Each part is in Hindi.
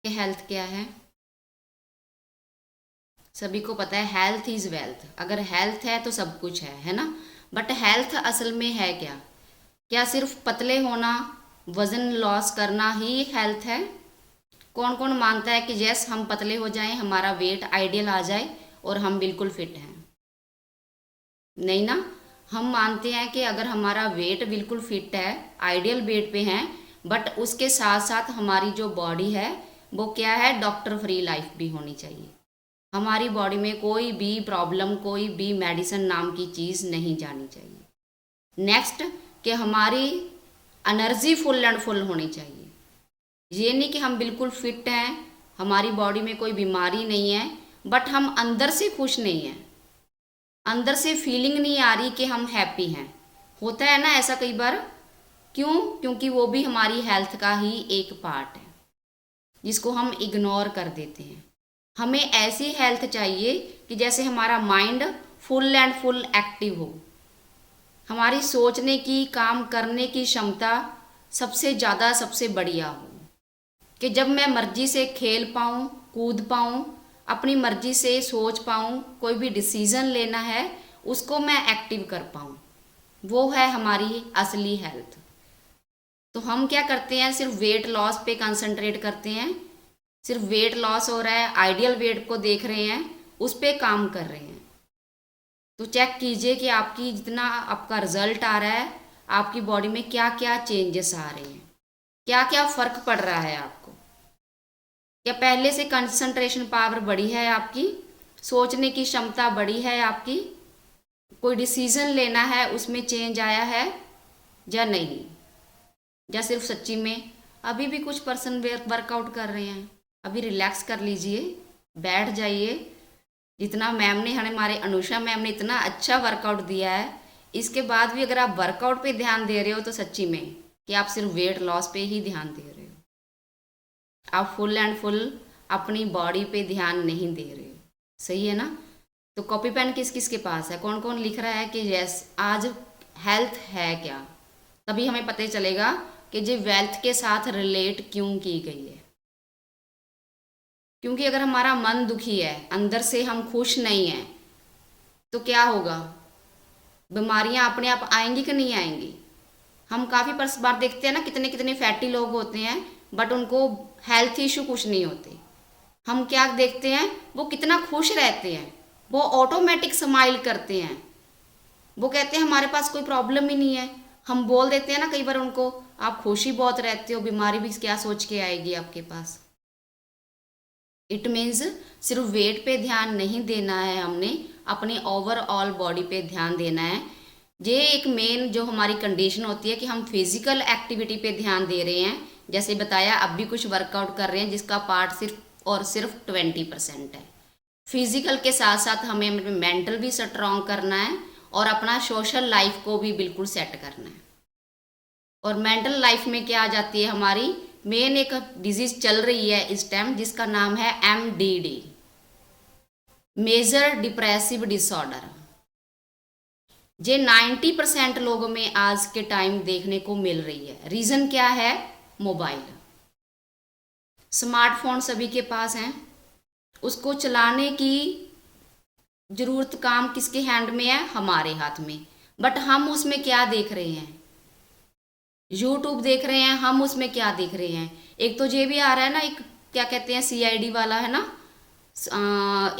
कि हेल्थ क्या है? सभी को पता है हेल्थ इज़ वेल्थ। अगर हेल्थ है तो सब कुछ है ना। बट हेल्थ असल में है क्या? क्या सिर्फ पतले होना, वज़न लॉस करना ही हेल्थ है? कौन कौन मानता है कि यस हम पतले हो जाएं, हमारा वेट आइडियल आ जाए और हम बिल्कुल फिट हैं? नहीं ना। हम मानते हैं कि अगर हमारा वेट बिल्कुल फिट है, आइडियल वेट पे हैं, बट उसके साथ साथ हमारी जो बॉडी है वो क्या है, डॉक्टर फ्री लाइफ भी होनी चाहिए। हमारी बॉडी में कोई भी प्रॉब्लम, कोई भी मेडिसिन नाम की चीज़ नहीं जानी चाहिए। नेक्स्ट, कि हमारी एनर्जी फुल एंड फुल होनी चाहिए। ये नहीं कि हम बिल्कुल फिट हैं, हमारी बॉडी में कोई बीमारी नहीं है, बट हम अंदर से खुश नहीं हैं, अंदर से फीलिंग नहीं आ रही कि हम हैप्पी हैं। होता है ना ऐसा कई बार। क्यों? क्योंकि वो भी हमारी हेल्थ का ही एक पार्ट है जिसको हम इग्नोर कर देते हैं। हमें ऐसी हेल्थ चाहिए कि जैसे हमारा mind full and full active हो, हमारी सोचने की, काम करने की क्षमता सबसे ज़्यादा, सबसे बढ़िया हो, कि जब मैं मर्जी से खेल पाऊँ, कूद पाऊँ, अपनी मर्जी से सोच पाऊँ, कोई भी डिसीज़न लेना है उसको मैं एक्टिव कर पाऊँ। वो है हमारी असली हेल्थ। तो हम क्या करते हैं, सिर्फ वेट लॉस पे कंसंट्रेट करते हैं, सिर्फ वेट लॉस हो रहा है, आइडियल वेट को देख रहे हैं, उस पर काम कर रहे हैं। तो चेक कीजिए कि आपकी जितना आपका रिजल्ट आ रहा है, आपकी बॉडी में क्या क्या चेंजेस आ रहे हैं, क्या क्या फ़र्क पड़ रहा है आपको। क्या पहले से कंसंट्रेशन पावर बढ़ी है आपकी, सोचने की क्षमता बढ़ी है आपकी, कोई डिसीजन लेना है उसमें चेंज आया है या नहीं? या सिर्फ सच्ची में अभी भी कुछ पर्सन वर्कआउट कर रहे हैं? अभी रिलैक्स कर लीजिए, बैठ जाइए। जितना मैम ने, हमारे अनुषा मैम ने इतना अच्छा वर्कआउट दिया है, इसके बाद भी अगर आप वर्कआउट पे ध्यान दे रहे हो तो सच्ची में कि आप सिर्फ वेट लॉस पे ही ध्यान दे रहे हो, आप फुल एंड फुल अपनी बॉडी पे ध्यान नहीं दे रहे हो। सही है ना? तो कॉपी पेन किस किस के पास है? कौन कौन लिख रहा है कि यस आज हेल्थ है क्या? तभी हमें पता चलेगा कि ये वेल्थ के साथ रिलेट क्यों की गई है। क्योंकि अगर हमारा मन दुखी है, अंदर से हम खुश नहीं हैं, तो क्या होगा? बीमारियां अपने आप आएंगी कि नहीं आएंगी? हम काफ़ी बार देखते हैं ना, कितने कितने फैटी लोग होते हैं बट उनको हेल्थ इशू कुछ नहीं होते। हम क्या देखते हैं, वो कितना खुश रहते हैं, वो ऑटोमेटिक स्माइल करते हैं, वो कहते हैं हमारे पास कोई प्रॉब्लम ही नहीं है। हम बोल देते हैं ना कई बार उनको, आप खुश ही बहुत रहते हो, बीमारी भी क्या सोच के आएगी आपके पास। इट मीन्स सिर्फ वेट पे ध्यान नहीं देना है, हमने अपनी ओवरऑल बॉडी पे ध्यान देना है। ये एक मेन जो हमारी कंडीशन होती है कि हम फिजिकल एक्टिविटी पे ध्यान दे रहे हैं। जैसे बताया, अब भी कुछ वर्कआउट कर रहे हैं जिसका पार्ट सिर्फ और सिर्फ 20% है। फिजिकल के साथ साथ हमें मेंटल भी स्ट्रॉन्ग करना है और अपना सोशल लाइफ को भी बिल्कुल सेट करना है। और मेंटल लाइफ में क्या आ जाती है, हमारी मेन एक डिजीज चल रही है इस टाइम जिसका नाम है MDD, मेजर डिप्रेसिव डिसऑर्डर। ये 90% लोगों में आज के टाइम देखने को मिल रही है। रीज़न क्या है? मोबाइल, स्मार्टफोन सभी के पास हैं, उसको चलाने की ज़रूरत काम किसके हैंड में है? हमारे हाथ में। बट हम उसमें क्या देख रहे हैं? यूट्यूब देख रहे हैं। हम उसमें क्या देख रहे हैं? एक तो ये भी आ रहा है ना, एक क्या कहते हैं, CID वाला है ना,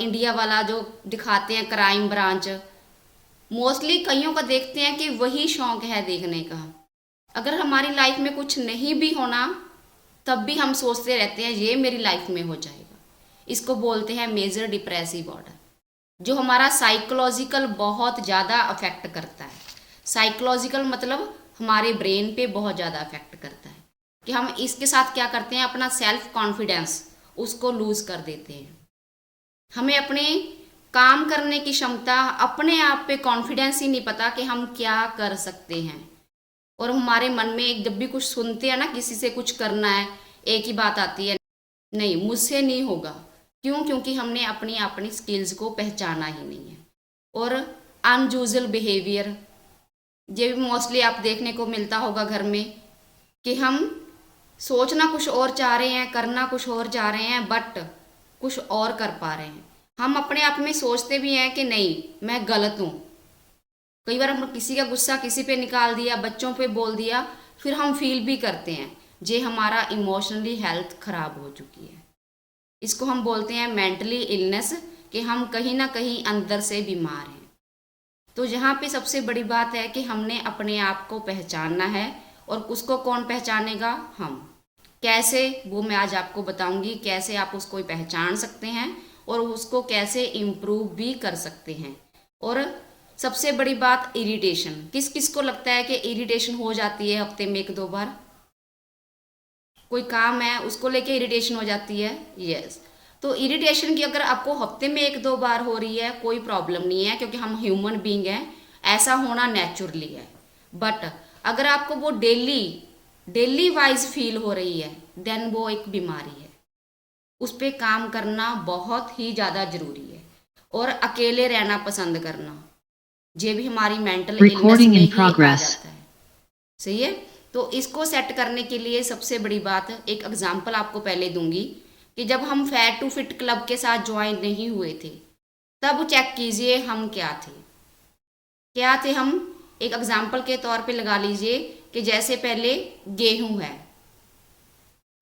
इंडिया वाला, जो दिखाते हैं क्राइम ब्रांच। मोस्टली कईयों का देखते हैं कि वही शौक है देखने का। अगर हमारी लाइफ में कुछ नहीं भी होना तब भी हम सोचते रहते हैं ये मेरी लाइफ में हो जाएगा। इसको बोलते हैं मेजर डिप्रेसिव ऑर्डर, जो हमारा साइकोलॉजिकल बहुत ज़्यादा अफेक्ट करता है। साइकोलॉजिकल मतलब हमारे ब्रेन पे बहुत ज़्यादा अफेक्ट करता है कि हम इसके साथ क्या करते हैं, अपना सेल्फ कॉन्फिडेंस उसको लूज़ कर देते हैं। हमें अपने काम करने की क्षमता, अपने आप पे कॉन्फिडेंस ही नहीं पता कि हम क्या कर सकते हैं। और हमारे मन में जब भी कुछ सुनते हैं ना, किसी से कुछ करना है, एक ही बात आती है, नहीं मुझसे नहीं होगा। क्यों? क्योंकि हमने अपनी अपनी स्किल्स को पहचाना ही नहीं है। और अनयूजुअल बिहेवियर, ये भी मोस्टली आप देखने को मिलता होगा घर में, कि हम सोचना कुछ और चाह रहे हैं, करना कुछ और चाह रहे हैं, बट कुछ और कर पा रहे हैं। हम अपने आप में सोचते भी हैं कि नहीं मैं गलत हूँ। कई बार हम किसी का गुस्सा किसी पे निकाल दिया, बच्चों पे बोल दिया, फिर हम फील भी करते हैं जे हमारा इमोशनली हेल्थ खराब हो चुकी है। इसको हम बोलते हैं मेंटली इलनेस, कि हम कहीं ना कहीं अंदर से बीमार हैं। तो यहाँ पे सबसे बड़ी बात है कि हमने अपने आप को पहचानना है, और उसको कौन पहचानेगा? हम। कैसे, वो मैं आज आपको बताऊंगी, कैसे आप उसको पहचान सकते हैं और उसको कैसे इम्प्रूव भी कर सकते हैं। और सबसे बड़ी बात, इरिटेशन। किस किस को लगता है कि इरिटेशन हो जाती है हफ्ते में 1-2 बार? कोई काम है उसको लेके इरिटेशन हो जाती है। यस। तो इरिटेशन की अगर आपको हफ्ते में 1-2 बार हो रही है, कोई प्रॉब्लम नहीं है, क्योंकि हम ह्यूमन बीइंग हैं, ऐसा होना नेचुरली है। बट अगर आपको वो डेली वाइज फील हो रही है, देन वो एक बीमारी है। उस पर काम करना बहुत ही ज़्यादा ज़रूरी है। और अकेले रहना पसंद करना, ये भी हमारी मेंटल इलनेस में ही आ जाता है। सही है। तो इसको सेट करने के लिए सबसे बड़ी बात, एक एग्जांपल आपको पहले दूंगी कि जब हम फैट टू फिट क्लब के साथ ज्वाइन नहीं हुए थे, तब चेक कीजिए हम क्या थे हम। एक एग्जांपल के तौर पे लगा लीजिए कि जैसे पहले गेहूं है,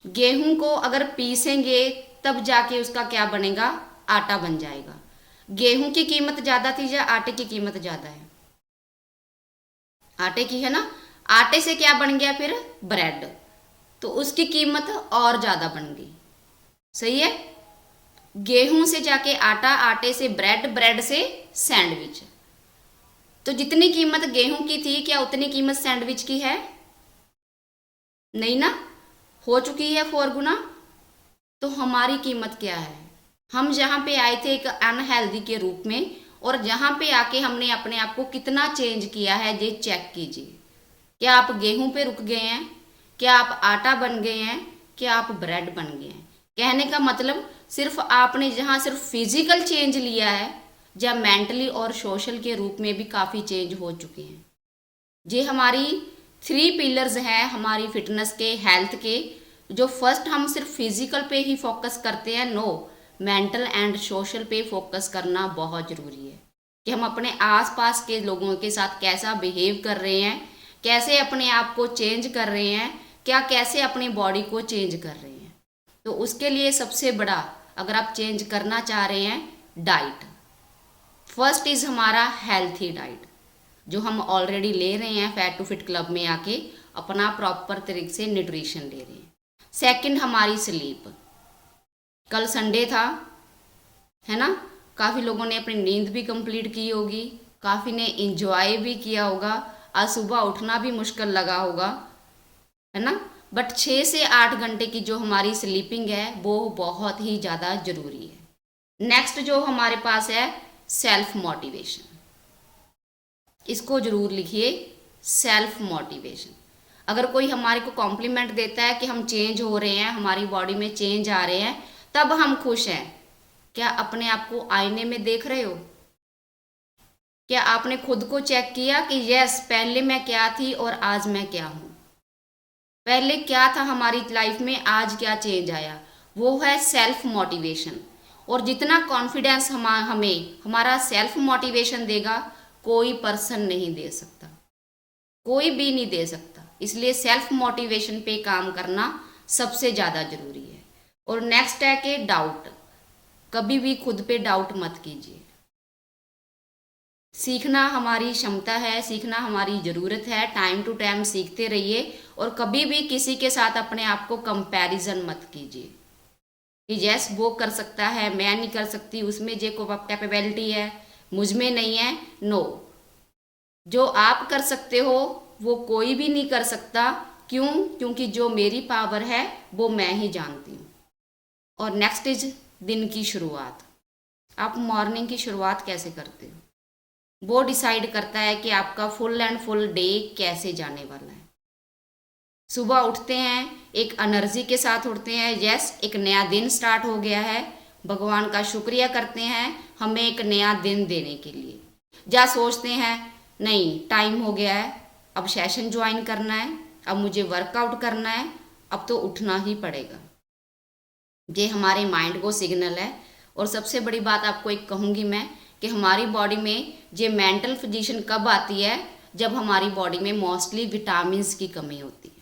गेहूं को अगर पीसेंगे तब जाके उसका क्या बनेगा? आटा बन जाएगा। गेहूं की कीमत ज़्यादा थी या आटे की कीमत ज़्यादा है? आटे की है ना। आटे से क्या बन गया फिर? ब्रेड। तो उसकी कीमत और ज़्यादा बन गई। सही है। गेहूं से जाके आटा, आटे से ब्रेड, ब्रेड से सैंडविच। तो जितनी कीमत गेहूं की थी, क्या उतनी कीमत सैंडविच की है? नहीं ना, हो चुकी है 4 गुना। तो हमारी कीमत क्या है? हम जहाँ पे आए थे एक अनहेल्दी के रूप में, और जहाँ पे आके हमने अपने आप को कितना चेंज किया है, ये चेक कीजिए। क्या आप गेहूं पे रुक गए हैं? क्या आप आटा बन गए हैं? क्या आप ब्रेड बन गए हैं? कहने का मतलब सिर्फ आपने जहाँ सिर्फ फिजिकल चेंज लिया है, या मेंटली और सोशल के रूप में भी काफ़ी चेंज हो चुके हैं। ये हमारी 3 पिलर्स हैं हमारी फिटनेस के, हेल्थ के। जो फर्स्ट हम सिर्फ फिजिकल पे ही फोकस करते हैं, नो, मेंटल एंड सोशल पे फोकस करना बहुत ज़रूरी है। कि हम अपने आसपास के लोगों के साथ कैसा बिहेव कर रहे हैं, कैसे अपने आप को चेंज कर रहे हैं, क्या कैसे अपनी बॉडी को चेंज कर रहे हैं। तो उसके लिए सबसे बड़ा, अगर आप चेंज करना चाह रहे हैं, डाइट। फर्स्ट इज़ हमारा हेल्थी डाइट, जो हम ऑलरेडी ले रहे हैं फैट टू फिट क्लब में आके, अपना प्रॉपर तरीके से न्यूट्रिशन ले रहे हैं। सेकंड हमारी स्लीप। कल संडे था, है ना। काफ़ी लोगों ने अपनी नींद भी कंप्लीट की होगी, काफ़ी ने इंजॉय भी किया होगा। आज सुबह उठना भी मुश्किल लगा होगा, है ना। बट 6 से 8 घंटे की जो हमारी स्लीपिंग है, वो बहुत ही ज़्यादा ज़रूरी है। नेक्स्ट जो हमारे पास है, सेल्फ मोटिवेशन। इसको ज़रूर लिखिए, सेल्फ मोटिवेशन। अगर कोई हमारे को कॉम्प्लीमेंट देता है कि हम चेंज हो रहे हैं, हमारी बॉडी में चेंज आ रहे हैं, तब हम खुश हैं। क्या अपने आप को आईने में देख रहे हो? क्या आपने खुद को चेक किया कि यस, पहले मैं क्या थी और आज मैं क्या हूँ? पहले क्या था हमारी लाइफ में, आज क्या चेंज आया? वो है सेल्फ मोटिवेशन। और जितना कॉन्फिडेंस हमें हमारा सेल्फ मोटिवेशन देगा, कोई पर्सन नहीं दे सकता, कोई भी नहीं दे सकता। इसलिए सेल्फ मोटिवेशन पे काम करना सबसे ज़्यादा ज़रूरी है। और नेक्स्ट है कि डाउट। कभी भी खुद पे डाउट मत कीजिए। सीखना हमारी क्षमता है, सीखना हमारी ज़रूरत है। टाइम टू टाइम सीखते रहिए, और कभी भी किसी के साथ अपने आप को कंपैरिजन मत कीजिए कि यस वो कर सकता है, मैं नहीं कर सकती, उसमें जो कैपेबिलिटी है मुझ में नहीं है। नो, जो आप कर सकते हो वो कोई भी नहीं कर सकता। क्यों? क्योंकि जो मेरी पावर है वो मैं ही जानती हूँ। और नेक्स्ट इज दिन की शुरुआत। आप मॉर्निंग की शुरुआत कैसे करते हो, वो डिसाइड करता है कि आपका फुल एंड फुल डे कैसे जाने वाला है। सुबह उठते हैं एक एनर्जी के साथ उठते हैं, यस एक नया दिन स्टार्ट हो गया है, भगवान का शुक्रिया करते हैं हमें एक नया दिन देने के लिए। या सोचते हैं नहीं टाइम हो गया है, अब सेशन ज्वाइन करना है, अब मुझे वर्कआउट करना है, अब तो उठना ही पड़ेगा। ये हमारे माइंड को सिग्नल है। और सबसे बड़ी बात आपको एक कहूँगी मैं कि हमारी बॉडी में ये मेंटल पोजीशन कब आती है, जब हमारी बॉडी में मोस्टली विटामिन्स की कमी होती है।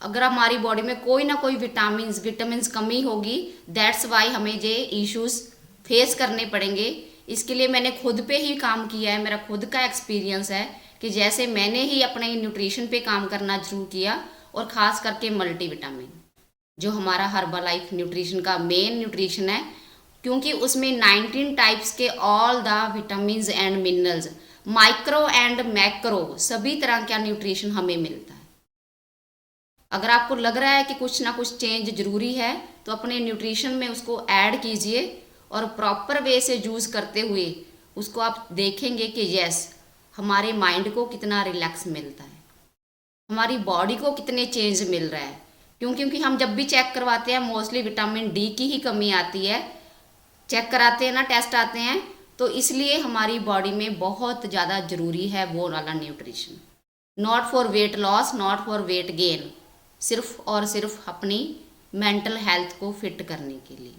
अगर हमारी बॉडी में कोई ना कोई विटामिन्स कमी होगी, दैट्स वाई हमें ये इश्यूज फेस करने पड़ेंगे। इसके लिए मैंने खुद पे ही काम किया है, मेरा खुद का एक्सपीरियंस है कि जैसे मैंने ही अपने न्यूट्रिशन पे काम करना शुरू किया, और ख़ास करके मल्टीविटामिन जो हमारा हर्बल लाइफ न्यूट्रिशन का मेन न्यूट्रिशन है, क्योंकि उसमें 19 टाइप्स के all the vitamins and minerals, micro and macro सभी तरह का न्यूट्रिशन हमें मिलता है। अगर आपको लग रहा है कि कुछ ना कुछ चेंज ज़रूरी है, तो अपने न्यूट्रिशन में उसको ऐड कीजिए और प्रॉपर वे से यूज़ करते हुए उसको आप देखेंगे कि यस, हमारे माइंड को कितना रिलैक्स मिलता है, हमारी बॉडी को कितने चेंज मिल रहा है। क्योंकि हम जब भी चेक करवाते हैं मोस्टली विटामिन डी की ही कमी आती है, चेक कराते हैं ना, टेस्ट आते हैं, तो इसलिए हमारी बॉडी में बहुत ज़्यादा ज़रूरी है वो वाला nutrition. Not for weight loss, not for weight gain, सिर्फ और सिर्फ अपनी मेंटल हेल्थ को फिट करने के लिए।